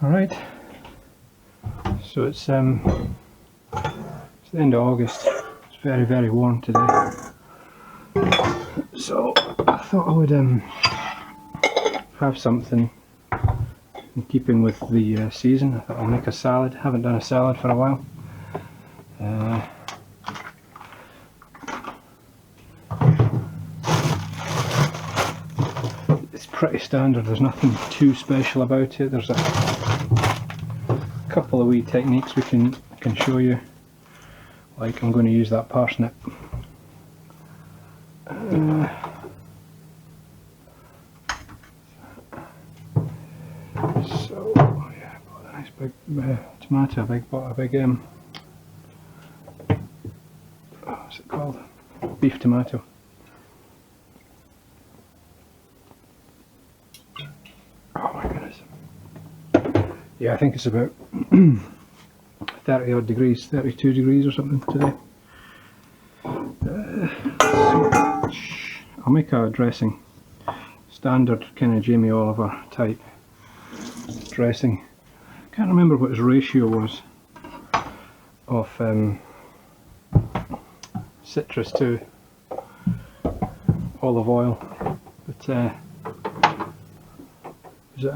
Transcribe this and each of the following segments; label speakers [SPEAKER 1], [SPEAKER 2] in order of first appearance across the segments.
[SPEAKER 1] Alright, so it's the end of August. It's very, very warm today. So I thought I would have something in keeping with the season. I thought I'll make a salad. Haven't done a salad for a while. It's pretty standard, there's nothing too special about it. There's a couple of wee techniques I can show you. Like, I'm going to use that parsnip. So yeah, I bought a nice big tomato. Bought a big what's it called? Beef tomato. Oh my goodness. Yeah, I think it's about 30 odd degrees, 32 degrees or something today. I'll make a dressing, standard kind of Jamie Oliver type dressing. Can't remember what his ratio was of citrus to olive oil, but is it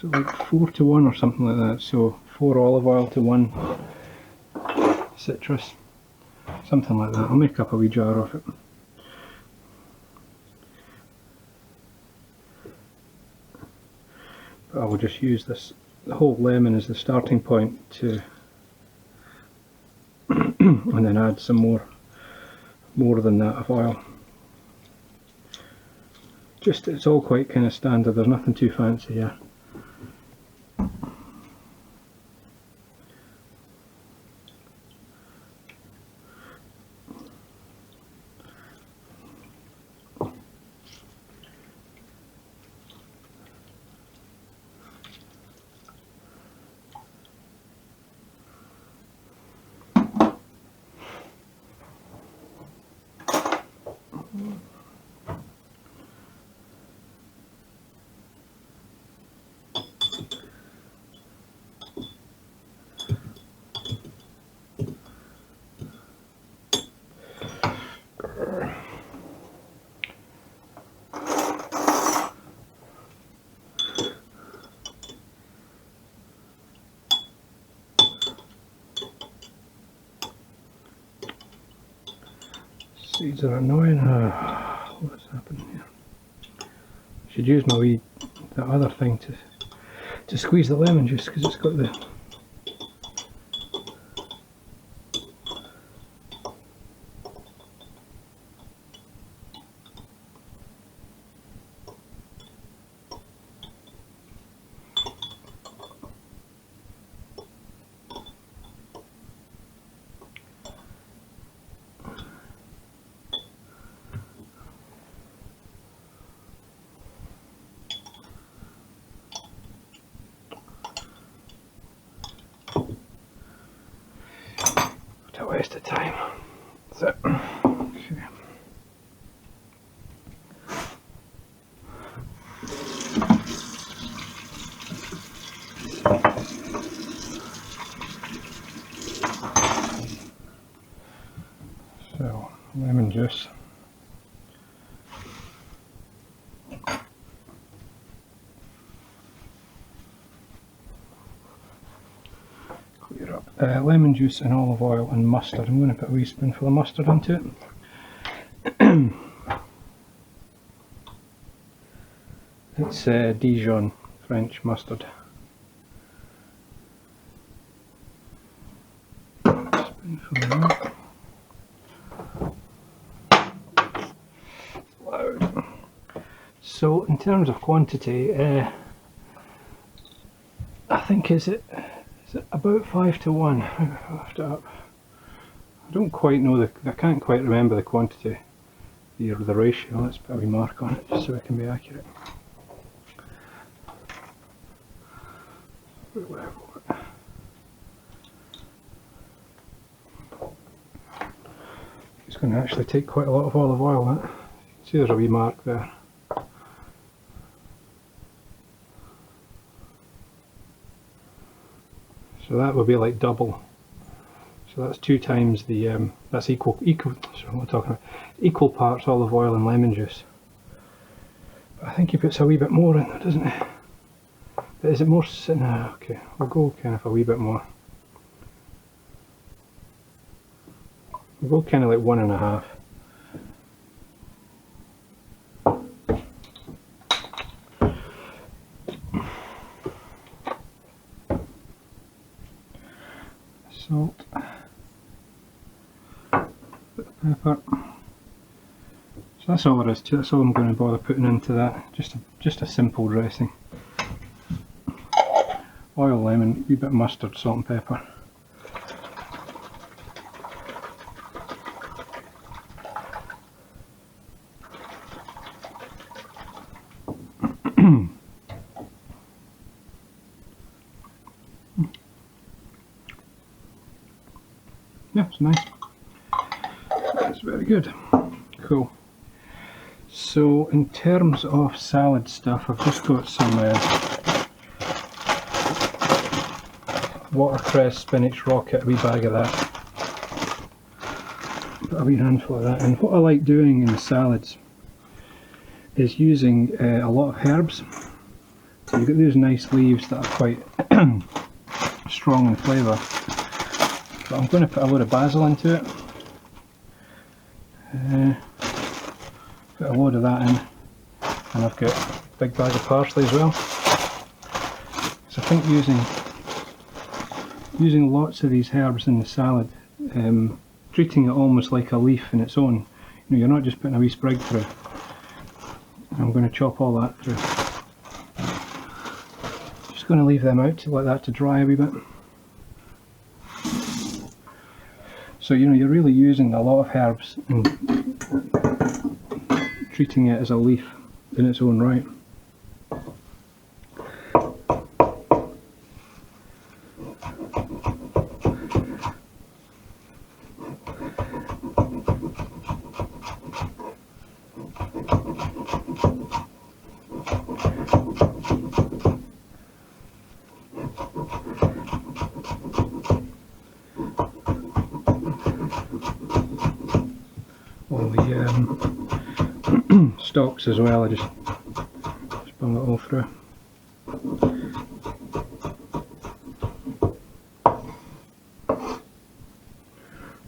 [SPEAKER 1] like 4 to 1 or something like that? So 4 olive oil to 1 citrus, something like that. I'll make up a wee jar of it. But I will just use this, the whole lemon as the starting point to and then add some more than that of oil. Just, it's all quite kind of standard, there's nothing too fancy here. Seeds are annoying. What's happening here? I should use my that other thing to squeeze the lemon juice, because it's got the waste of time. So, okay. So, lemon juice. Lemon juice and olive oil and mustard. I'm going to put a wee spoonful of mustard into it. It's Dijon French mustard. Spoonful of that. Loud. So in terms of quantity, I think is it about 5 to 1. I don't quite know I can't quite remember the quantity, the ratio. Let's put a wee mark on it just so it can be accurate. It's going to actually take quite a lot of olive oil. That. See, there's a wee mark there. So that would be like double. So that's 2 times the, that's equal, sorry, what am I talking about? Equal parts olive oil and lemon juice. But I think he puts a wee bit more in there, doesn't he? But is it more, no, okay, we'll go kind of a wee bit more. We'll go kind of like 1.5. Salt, bit of pepper. So that's all there is to it. That's all I'm going to bother putting into that. Just a simple dressing. Oil, lemon, a wee bit of mustard, salt and pepper. Yeah, it's nice. It's very good. Cool. So in terms of salad stuff, I've just got some watercress, spinach, rocket, a wee bag of that. Put a wee handful of that in. What I like doing in the salads is using a lot of herbs. So you get these nice leaves that are quite strong in flavour. But I'm going to put a load of basil into it. Put a load of that in, and I've got a big bag of parsley as well. So I think using lots of these herbs in the salad, treating it almost like a leaf in its own. You know, you're not just putting a wee sprig through. I'm going to chop all that through. Just going to leave them out to let that to dry a wee bit. So you know, you're really using a lot of herbs and treating it as a leaf in its own right. All the stalks as well, I just bung it all through.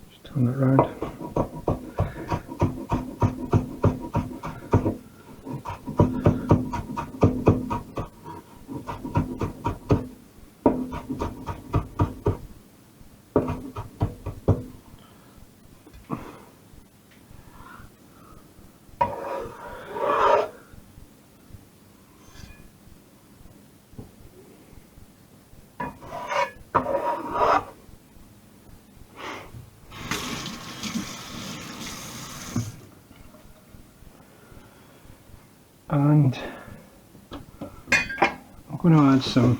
[SPEAKER 1] Just turn it round. And I'm going to add some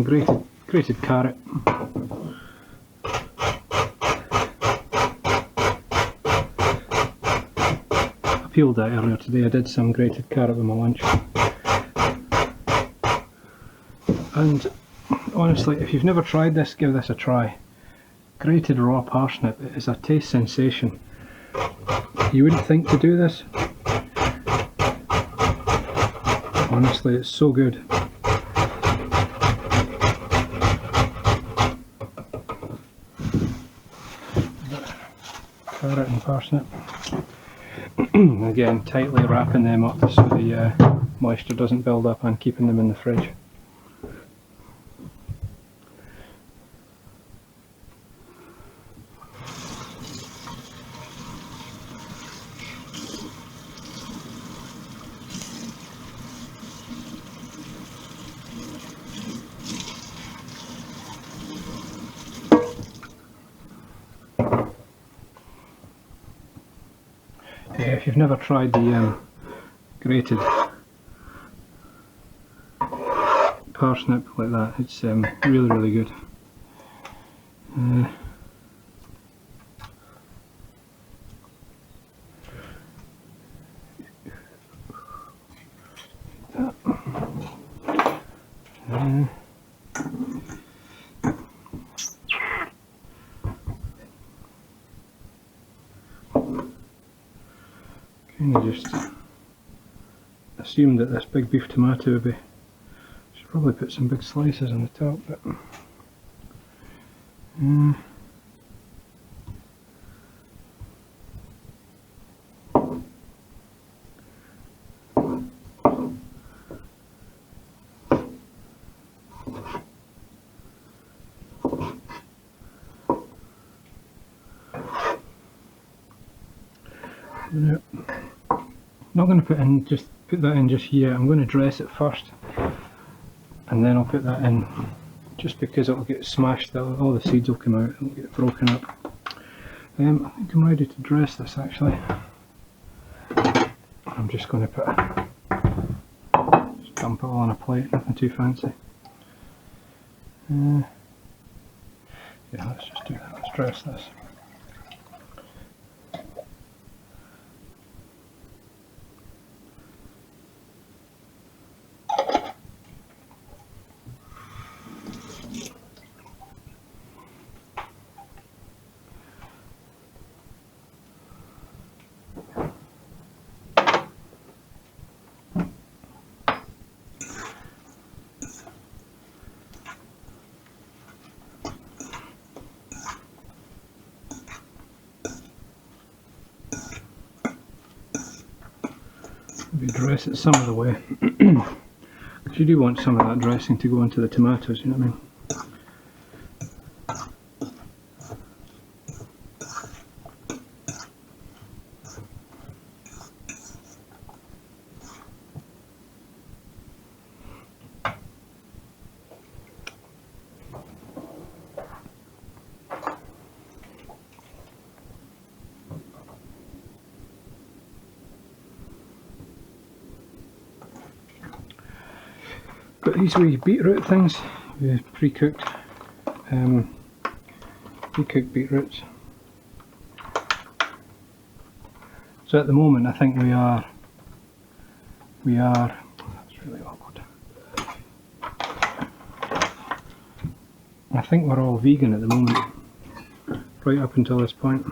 [SPEAKER 1] grated carrot. I peeled that earlier today. I did some grated carrot with my lunch. And honestly, if you've never tried this, give this a try. Grated raw parsnip is a taste sensation. You wouldn't think to do this. Honestly, it's so good. Carrot and parsnip. Again, tightly wrapping them up so the moisture doesn't build up, and keeping them in the fridge. Yeah, if you've never tried the grated parsnip like that, it's really, really good. kind of just assumed that this big beef tomato would be. Should probably put some big slices on the top, but not going to put that in just yet. I'm going to dress it first, and then I'll put that in, just because it'll get smashed. All the seeds will come out. It'll get broken up. I think I'm ready to dress this actually. I'm just going to just dump it all on a plate. Nothing too fancy. Yeah, let's just do that. Let's dress this. Maybe dress it some of the way, because you do want some of that dressing to go into the tomatoes, you know what I mean? But these wee beetroot things, pre-cooked beetroots. So at the moment I think we are, that's really awkward. I think we're all vegan at the moment, right up until this point.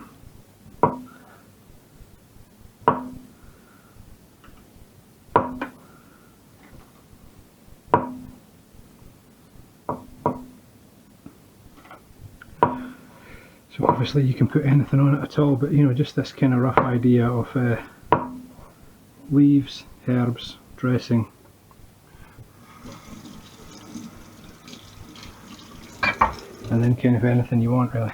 [SPEAKER 1] So obviously you can put anything on it at all, but you know, just this kind of rough idea of leaves, herbs, dressing, and then kind of anything you want really.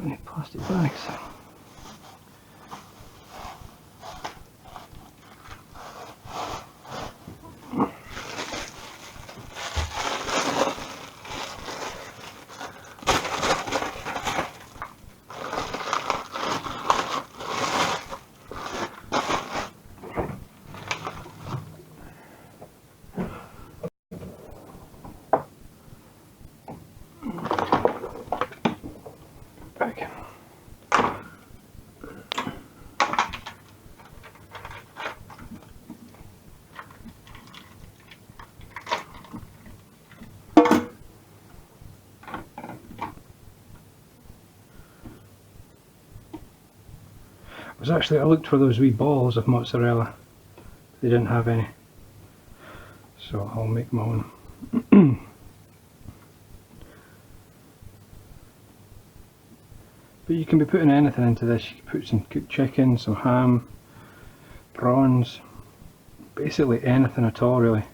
[SPEAKER 1] Any plastic bags? I looked for those wee balls of mozzarella. They didn't have any, so I'll make my own. But you can be putting anything into this. You can put some cooked chicken, some ham, prawns, basically anything at all really.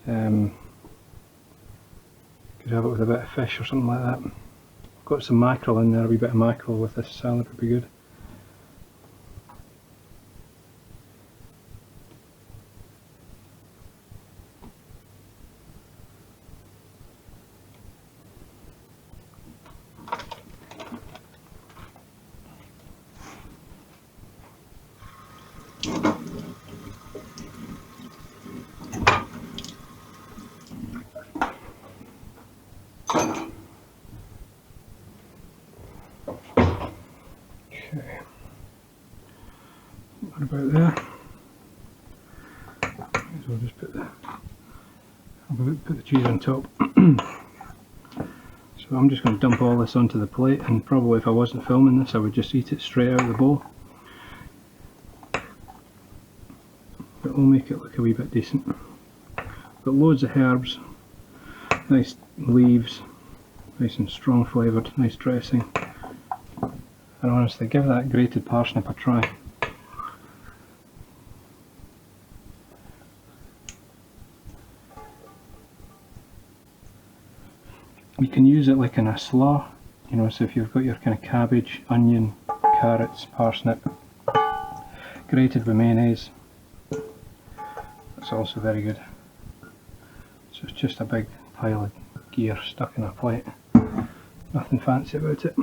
[SPEAKER 1] Could have it with a bit of fish or something like that. Got some mackerel in there. A wee bit of mackerel with this salad would be good. Okay, what about there? So we'll just put the cheese on top. So So I'm just going to dump all this onto the plate, and probably if I wasn't filming this I would just eat it straight out of the bowl. But we'll make it look a wee bit decent. Got loads of herbs, nice leaves, nice and strong flavoured, nice dressing. And honestly, give that grated parsnip a try. You can use it like in a slaw, you know, so if you've got your kind of cabbage, onion, carrots, parsnip, grated with mayonnaise, that's also very good. So it's just a big pile of gear stuck in a plate, nothing fancy about it.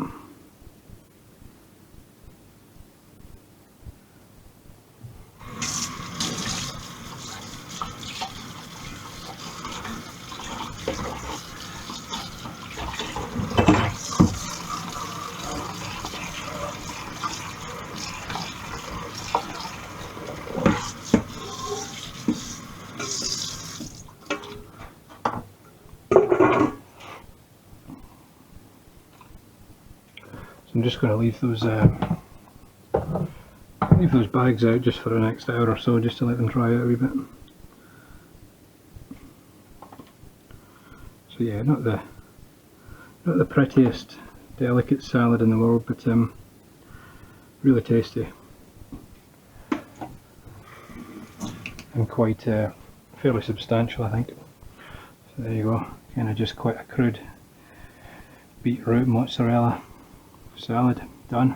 [SPEAKER 1] So I'm just going to leave those bags out just for the next hour or so, just to let them dry out a wee bit. So yeah, not the prettiest, delicate salad in the world, but really tasty and quite fairly substantial, I think. So there you go, kind of just quite a crude beetroot mozzarella salad done.